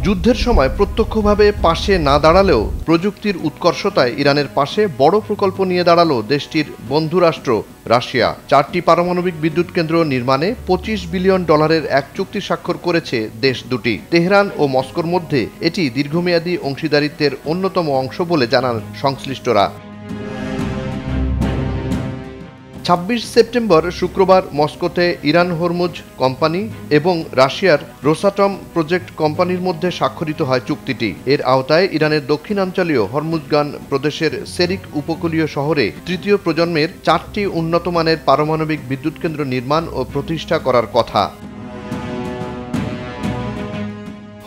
যুদ্ধের সময় প্রত্যক্ষভাবে পাশে না দাঁড়ালেও প্রযুক্তির উৎকর্ষতায় ইরানের পাশে বড় প্রকল্প নিয়ে দাঁড়ালো দেশটির বন্ধুরাষ্ট্র রাশিয়া। 4টি পারমাণবিক বিদ্যুৎ কেন্দ্র নির্মাণে $25 বিলিয়ন এক চুক্তি স্বাক্ষর করেছে দেশ দুটি। তেহরান ও মস্কোর মধ্যে এটি দীর্ঘমেয়াদী অংশীদারিত্বের অন্যতম অংশ বলে জানান সংশ্লিষ্টরা। 26 সেপ্টেম্বর শুক্রবার মস্কোতে ইরান হরমুজ কোম্পানি এবং রাশিয়ার রোসাটম প্রজেক্ট কোম্পানির মধ্যে স্বাক্ষরিত হয় চুক্তিটি। এর আওতায় ইরানের দক্ষিণাঞ্চলীয় হরমুজগান প্রদেশের সেরিক উপকূলীয় শহরে তৃতীয় প্রজন্মের 4টি উন্নতমানের পারমাণবিক বিদ্যুৎ কেন্দ্র নির্মাণ ও প্রতিষ্ঠা করার কথা।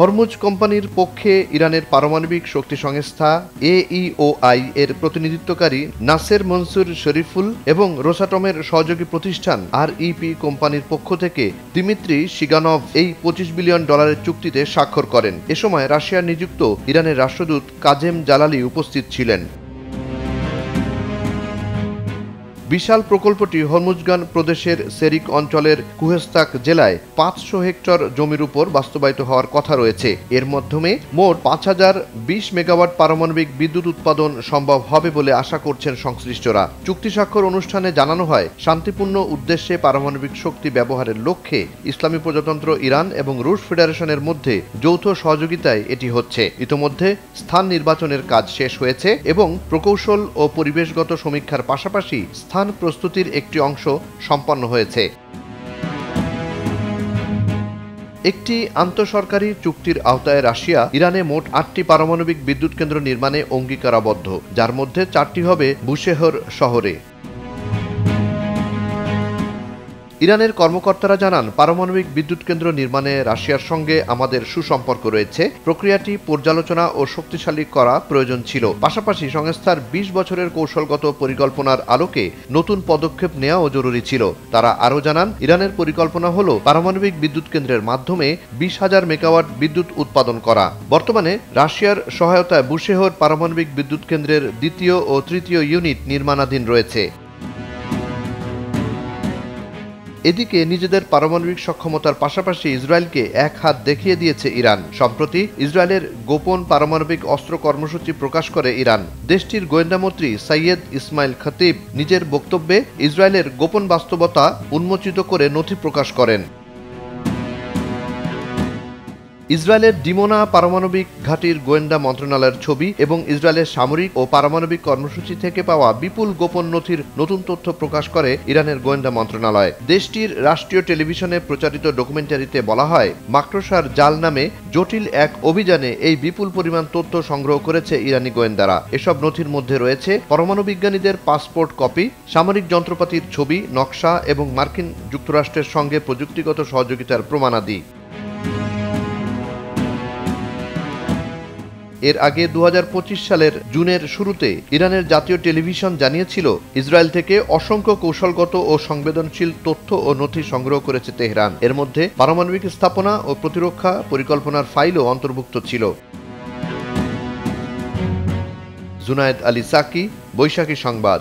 হরমুজ কোম্পানির পক্ষে ইরানের পারমাণবিক শক্তি সংস্থা AEOI এর প্রতিনিধিত্বকারী নাসের মনসুর শরীফুল এবং রোসাটমের সহযোগী প্রতিষ্ঠান REP কোম্পানির পক্ষ থেকে দিমিত্রি শিগানভ এই $25 বিলিয়ন চুক্তিতে স্বাক্ষর করেন। এ সময় রাশিয়ার নিযুক্ত ইরানের রাষ্ট্রদূত কাজেম জালালি উপস্থিত ছিলেন। বিশাল প্রকল্পটি হরমুজগান প্রদেশের সেরিক অঞ্চলের কুহেস্তাক জেলায় 500 হেক্টর জমির উপর বাস্তবায়িত হওয়ার কথা রয়েছে। এর মাধ্যমে মোট 5020 মেগাওয়াট পারমাণবিক বিদ্যুৎ উৎপাদন সম্ভব হবে বলে আশা করছেন সংশ্লিষ্টরা। চুক্তি স্বাক্ষর অনুষ্ঠানে জানানো হয়, শান্তিপূর্ণ উদ্দেশ্যে পারমাণবিক শক্তি ব্যবহারের লক্ষ্যে ইসলামী প্রজাতন্ত্র ইরান এবং রুশ ফেডারেশনের মধ্যে যৌথ সহযোগিতায় এটি হচ্ছে। ইতোমধ্যে স্থান নির্বাচনের কাজ শেষ হয়েছে এবং প্রকৌশল ও পরিবেশগত সমীক্ষার পাশাপাশি স্থান প্রস্তুতির একটি অংশ সম্পন্ন হয়েছে। একটি আন্তঃসরকারি চুক্তির আওতায় রাশিয়া ইরানে মোট 8টি পারমাণবিক বিদ্যুৎ কেন্দ্র নির্মাণে অঙ্গীকারাবদ্ধ, যার মধ্যে 4টি হবে বুশেহর শহরে। ইরানের কর্মকর্তারা জানান, পারমাণবিক বিদ্যুৎ কেন্দ্র নির্মাণে রাশিয়ার সঙ্গে আমাদের সুসম্পর্ক রয়েছে। প্রক্রিয়াটি পর্যালোচনা ও শক্তিশালী করা প্রয়োজন ছিল। পাশাপাশি সংস্থার 20 বছরের কৌশলগত পরিকল্পনার আলোকে নতুন পদক্ষেপ নেওয়াও জরুরি ছিল। তারা আরও জানান, ইরানের পরিকল্পনা হল পারমাণবিক বিদ্যুৎ কেন্দ্রের মাধ্যমে 20,000 মেগাওয়াট বিদ্যুৎ উৎপাদন করা। বর্তমানে রাশিয়ার সহায়তায় বুশেহর পারমাণবিক বিদ্যুৎ কেন্দ্রের দ্বিতীয় ও তৃতীয় ইউনিট নির্মাণাধীন রয়েছে। এদিকে নিজেদের পারমাণবিক সক্ষমতার পাশাপাশি ইসরায়েলকে এক হাত দেখিয়ে দিয়েছে ইরান। সম্প্রতি ইসরায়েলের গোপন পারমাণবিক অস্ত্র কর্মসূচি প্রকাশ করে ইরান। দেশটির গোয়েন্দামন্ত্রী সৈয়দ ইসমাইল খতিব নিজের বক্তব্যে ইসরায়েলের গোপন বাস্তবতা উন্মোচিত করে নথি প্রকাশ করেন। ইসরায়েলের ডিমোনা পারমাণবিক ঘাঁটির গোয়েন্দা মন্ত্রণালয়ের ছবি এবং ইসরায়েলের সামরিক ও পারমাণবিক কর্মসূচি থেকে পাওয়া বিপুল গোপন নথির নতুন তথ্য প্রকাশ করে ইরানের গোয়েন্দা মন্ত্রণালয়। দেশটির রাষ্ট্রীয় টেলিভিশনে প্রচারিত ডকুমেন্টারিতে বলা হয়, মাকড়সার জাল নামে জটিল এক অভিযানে এই বিপুল পরিমাণ তথ্য সংগ্রহ করেছে ইরানি গোয়েন্দারা। এসব নথির মধ্যে রয়েছে পরমাণু বিজ্ঞানীদের পাসপোর্ট কপি, সামরিক যন্ত্রপাতির ছবি, নকশা এবং মার্কিন যুক্তরাষ্ট্রের সঙ্গে প্রযুক্তিগত সহযোগিতার প্রমাণাদি। এর আগে 2025 সালের জুনের শুরুতে ইরানের জাতীয় টেলিভিশন জানিয়েছিল, ইসরায়েল থেকে অসংখ্য কৌশলগত ও সংবেদনশীল তথ্য ও নথি সংগ্রহ করেছে তেহরান। এর মধ্যে পারমাণবিক স্থাপনা ও প্রতিরক্ষা পরিকল্পনার ফাইলও অন্তর্ভুক্ত ছিল। জুনায়েদ আলী সাকি, বৈশাখী সংবাদ।